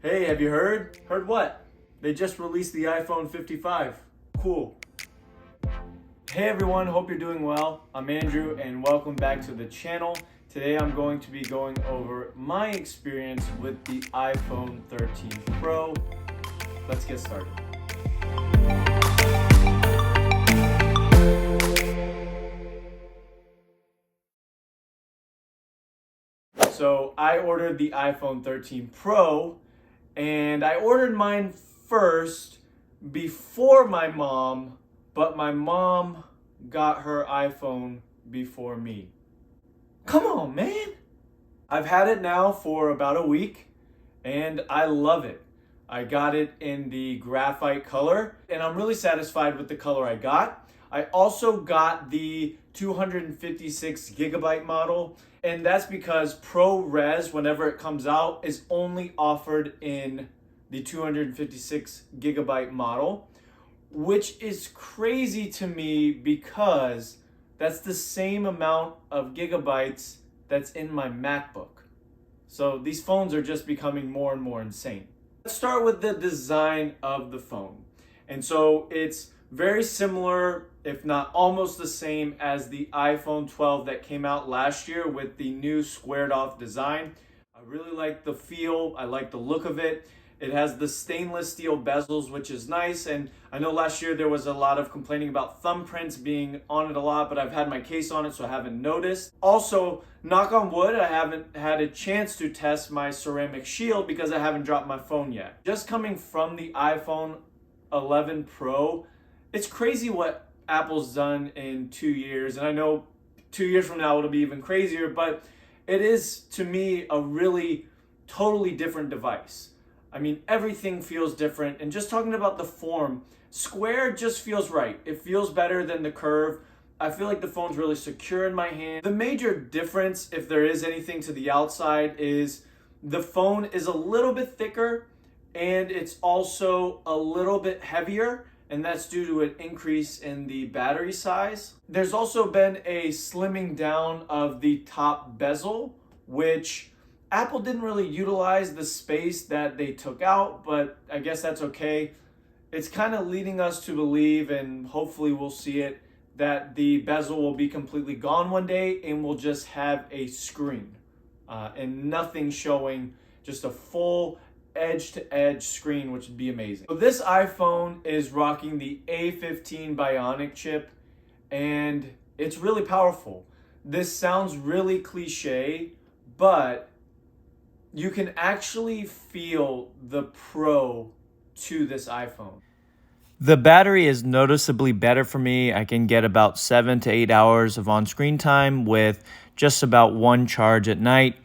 Hey, have you heard? Heard what? They just released the iPhone 55. Cool. Hey everyone, hope you're doing well. I'm Andrew and welcome back to the channel. Today I'm going to be going over my experience with the iPhone 13 Pro. Let's get started. So I ordered the iPhone 13 Pro and I ordered mine first before my mom, but my mom got her iPhone before me. Come on, man. I've had it now for about a week and I love it. I got it in the graphite color and I'm really satisfied with the color I got. I also got the 256 gigabyte model, and that's because ProRes, whenever it comes out, is only offered in the 256 gigabyte model, which is crazy to me because that's the same amount of gigabytes that's in my MacBook. So these phones are just becoming more and more insane. Let's start with the design of the phone. And so it's very similar, if not almost the same, as the iPhone 12 that came out last year with the new squared off design. I really like the feel, I like the look of it. It has the stainless steel bezels, which is nice. And I know last year there was a lot of complaining about thumbprints being on it a lot, but I've had my case on it, so I haven't noticed. Also, knock on wood, I haven't had a chance to test my ceramic shield because I haven't dropped my phone yet. Just coming from the iPhone 11 Pro, it's crazy what Apple's done in 2 years. And I know 2 years from now it'll be even crazier, but it is, to me, a really totally different device. I mean, everything feels different. And just talking about the form, square just feels right. It feels better than the curve. I feel like the phone's really secure in my hand. The major difference, if there is anything to the outside, is the phone is a little bit thicker and it's also a little bit heavier, and that's due to an increase in the battery size. There's also been a slimming down of the top bezel, which Apple didn't really utilize the space that they took out, but I guess that's okay. It's kind of leading us to believe, and hopefully we'll see it, that the bezel will be completely gone one day and we'll just have a screen and nothing showing, just a full edge-to-edge screen, which would be amazing. So this iPhone is rocking the A15 BIONIC chip, and it's really powerful. This sounds really cliche, but you can actually feel the Pro to this iPhone. The battery is noticeably better for me. I can get about 7 to 8 hours of on-screen time with just about one charge at night.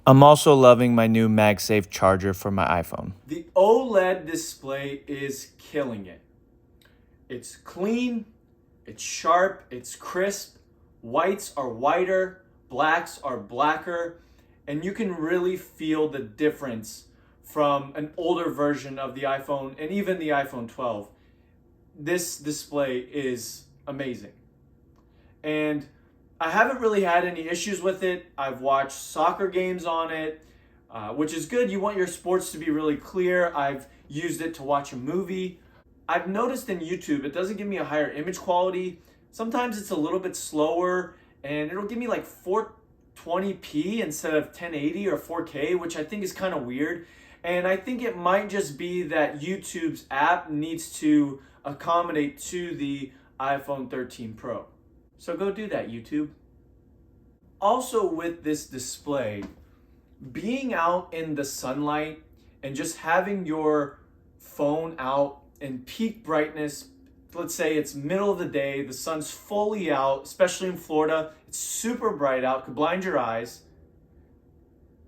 I'm also loving my new MagSafe charger for my iPhone. The OLED display is killing it. It's clean, it's sharp, it's crisp. Whites are whiter, blacks are blacker, and you can really feel the difference from an older version of the iPhone and even the iPhone 12. This display is amazing. And I haven't really had any issues with it. I've watched soccer games on it, which is good. You want your sports to be really clear. I've used it to watch a movie. I've noticed in YouTube, it doesn't give me a higher image quality. Sometimes it's a little bit slower and it'll give me like 420p instead of 1080 or 4K, which I think is kind of weird. And I think it might just be that YouTube's app needs to accommodate to the iPhone 13 Pro. So go do that, YouTube. Also with this display, being out in the sunlight and just having your phone out in peak brightness, let's say it's middle of the day, the sun's fully out, especially in Florida, it's super bright out, could blind your eyes,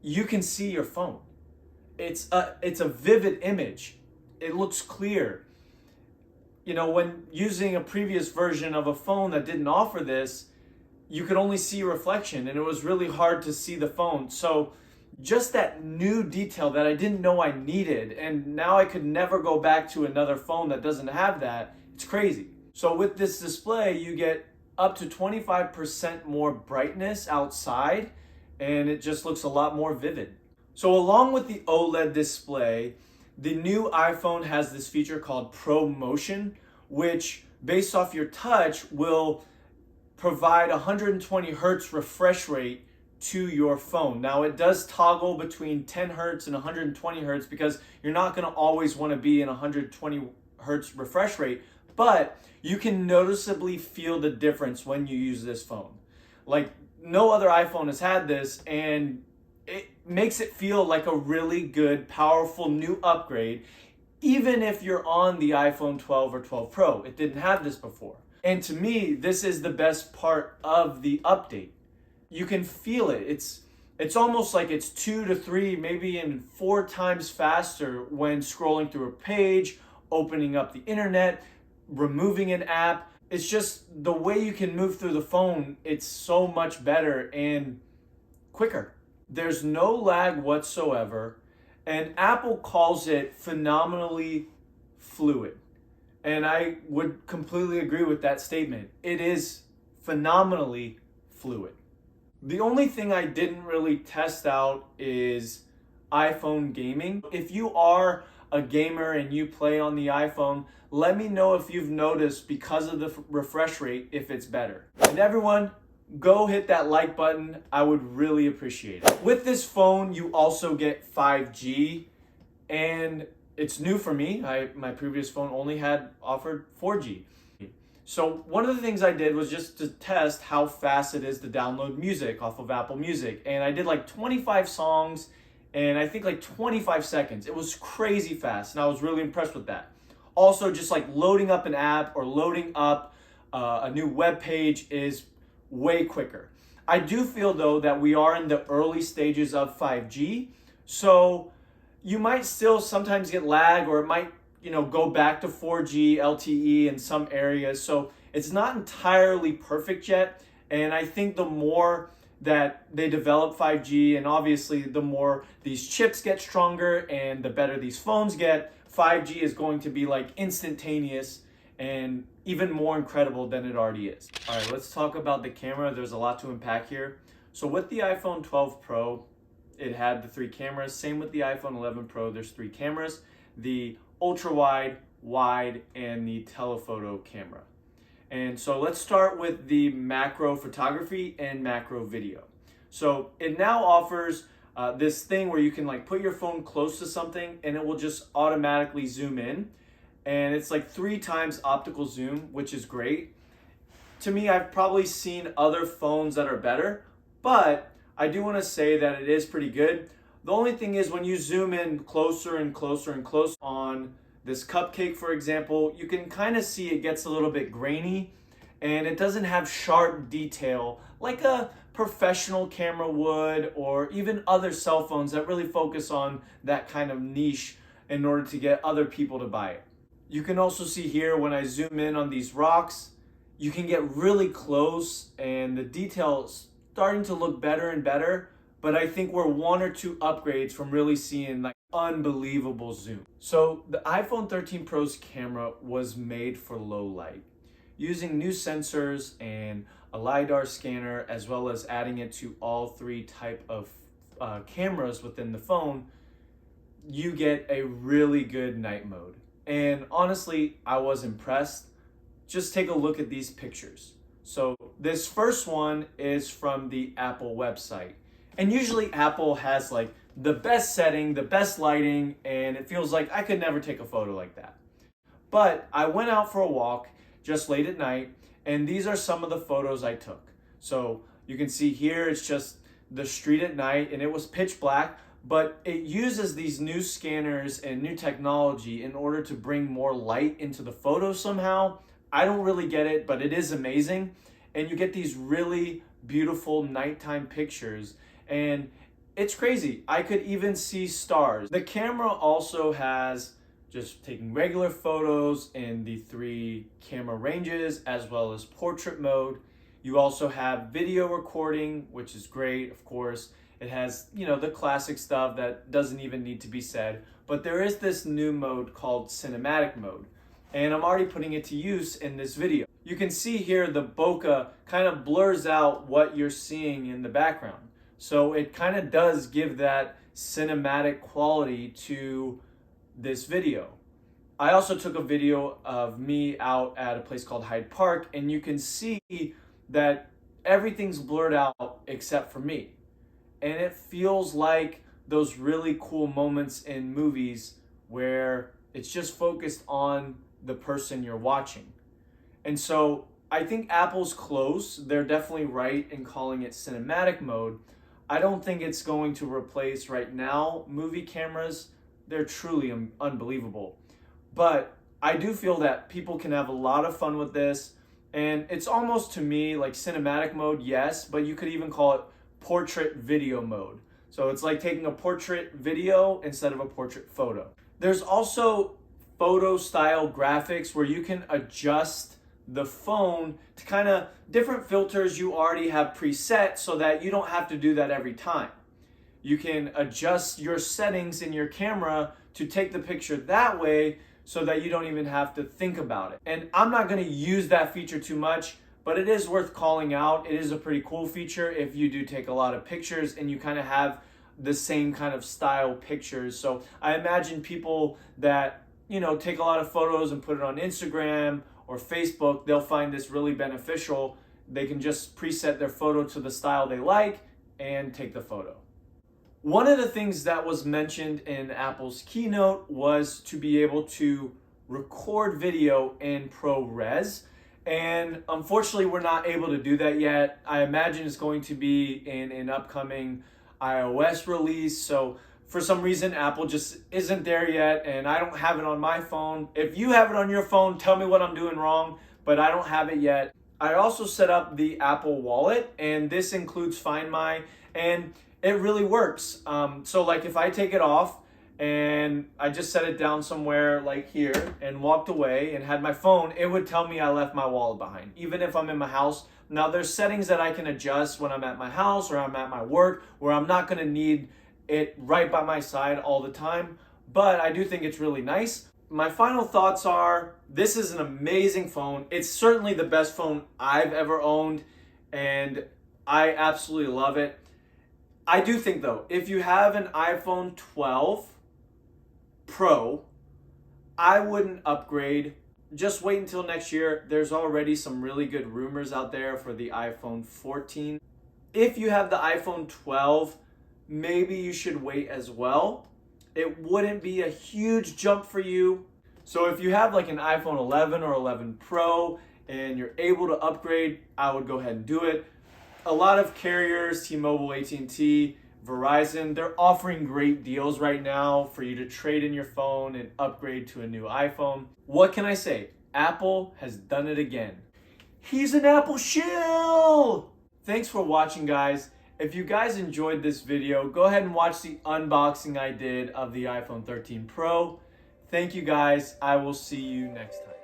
you can see your phone. It's a vivid image. It looks clear. You know, when using a previous version of a phone that didn't offer this, you could only see reflection and it was really hard to see the phone. So just that new detail that I didn't know I needed, and now I could never go back to another phone that doesn't have that, it's crazy. So with this display, you get up to 25% more brightness outside and it just looks a lot more vivid. So along with the OLED display, the new iPhone has this feature called Pro Motion, which based off your touch will provide 120 hertz refresh rate to your phone. Now it does toggle between 10 hertz and 120 hertz because you're not going to always want to be in 120 hertz refresh rate, but you can noticeably feel the difference when you use this phone. Like no other iPhone has had this, and it makes it feel like a really good, powerful new upgrade, even if you're on the iPhone 12 or 12 Pro. It didn't have this before. And to me, this is the best part of the update. You can feel it. It's almost like it's 2 to 3, maybe even 4 times faster when scrolling through a page, opening up the internet, removing an app. It's just the way you can move through the phone, it's so much better and quicker. There's no lag whatsoever, and Apple calls it phenomenally fluid. And I would completely agree with that statement. It is phenomenally fluid. The only thing I didn't really test out is iPhone gaming. If you are a gamer and you play on the iPhone, let me know if you've noticed, because of the refresh rate, if it's better. And everyone, go hit that like button. I would really appreciate it. With this phone, you also get 5G, and it's new for me. My previous phone only had offered 4G. So one of the things I did was just to test how fast it is to download music off of Apple Music. And I did like 25 songs and I think like 25 seconds. It was crazy fast, and I was really impressed with that. Also, just like loading up an app or loading up a new web page is way quicker. I do feel though that we are in the early stages of 5G. So you might still sometimes get lag, or it might, go back to 4G LTE in some areas. So it's not entirely perfect yet. And I think the more that they develop 5G, and obviously the more these chips get stronger and the better these phones get, 5G is going to be like instantaneous and even more incredible than it already is. All right, let's talk about the camera. There's a lot to unpack here. So with the iPhone 12 Pro, it had the 3 cameras. Same with the iPhone 11 Pro, there's 3 cameras: the ultra wide, wide, and the telephoto camera. And so let's start with the macro photography and macro video. So it now offers this thing where you can like put your phone close to something and it will just automatically zoom in. And it's like 3 times optical zoom, which is great. To me, I've probably seen other phones that are better, but I do want to say that it is pretty good. The only thing is, when you zoom in closer and closer and closer on this cupcake, for example, you can kind of see it gets a little bit grainy and it doesn't have sharp detail like a professional camera would, or even other cell phones that really focus on that kind of niche in order to get other people to buy it. You can also see here when I zoom in on these rocks, you can get really close and the details starting to look better and better, but I think we're 1 or 2 upgrades from really seeing like unbelievable zoom. So the iPhone 13 Pro's camera was made for low light. Using new sensors and a LiDAR scanner, as well as adding it to all 3 type of cameras within the phone, you get a really good night mode. And honestly, I was impressed. Just take a look at these pictures. So this first one is from the Apple website. And usually Apple has like the best setting, the best lighting, and it feels like I could never take a photo like that. But I went out for a walk just late at night, and these are some of the photos I took. So you can see here, it's just the street at night, and it was pitch black, but it uses these new scanners and new technology in order to bring more light into the photo somehow. I don't really get it, but it is amazing. And you get these really beautiful nighttime pictures, and it's crazy. I could even see stars. The camera also has just taking regular photos in the 3 camera ranges, as well as portrait mode. You also have video recording, which is great, of course. It has, the classic stuff that doesn't even need to be said, but there is this new mode called cinematic mode, and I'm already putting it to use in this video. You can see here the bokeh kind of blurs out what you're seeing in the background. So it kind of does give that cinematic quality to this video. I also took a video of me out at a place called Hyde Park, and you can see that everything's blurred out except for me. And it feels like those really cool moments in movies where it's just focused on the person you're watching. And so I think Apple's close. They're definitely right in calling it cinematic mode. I don't think it's going to replace right now movie cameras. They're truly unbelievable. But I do feel that people can have a lot of fun with this. And it's almost, to me, like cinematic mode, yes, but you could even call it portrait video mode. So it's like taking a portrait video instead of a portrait photo. There's also photo style graphics where you can adjust the phone to kind of different filters you already have preset so that you don't have to do that every time. You can adjust your settings in your camera to take the picture that way so that you don't even have to think about it. And I'm not going to use that feature too much, but it is worth calling out. It is a pretty cool feature if you do take a lot of pictures and you kind of have the same kind of style pictures. So I imagine people that, take a lot of photos and put it on Instagram or Facebook, they'll find this really beneficial. They can just preset their photo to the style they like and take the photo. One of the things that was mentioned in Apple's keynote was to be able to record video in ProRes. And unfortunately, we're not able to do that yet. I imagine it's going to be in an upcoming iOS release. So for some reason, Apple just isn't there yet, and I don't have it on my phone. If you have it on your phone, tell me what I'm doing wrong, but I don't have it yet. I also set up the Apple Wallet, and this includes Find My, and it really works. So like if I take it off and I just set it down somewhere like here and walked away and had my phone, it would tell me I left my wallet behind, even if I'm in my house. Now there's settings that I can adjust when I'm at my house or I'm at my work where I'm not gonna need it right by my side all the time, but I do think it's really nice. My final thoughts are, this is an amazing phone. It's certainly the best phone I've ever owned, and I absolutely love it. I do think though, if you have an iPhone 12 Pro, I wouldn't upgrade. Just wait until next year. There's already some really good rumors out there for the iPhone 14. If you have the iPhone 12, maybe you should wait as well. It wouldn't be a huge jump for you. So if you have like an iPhone 11 or 11 Pro and you're able to upgrade, I would go ahead and do it. A lot of carriers, T-Mobile, AT&T, Verizon, they're offering great deals right now for you to trade in your phone and upgrade to a new iPhone. What can I say? Apple has done it again. He's an Apple shill! Thanks for watching, guys. If you guys enjoyed this video, go ahead and watch the unboxing I did of the iPhone 13 Pro. Thank you guys. I will see you next time.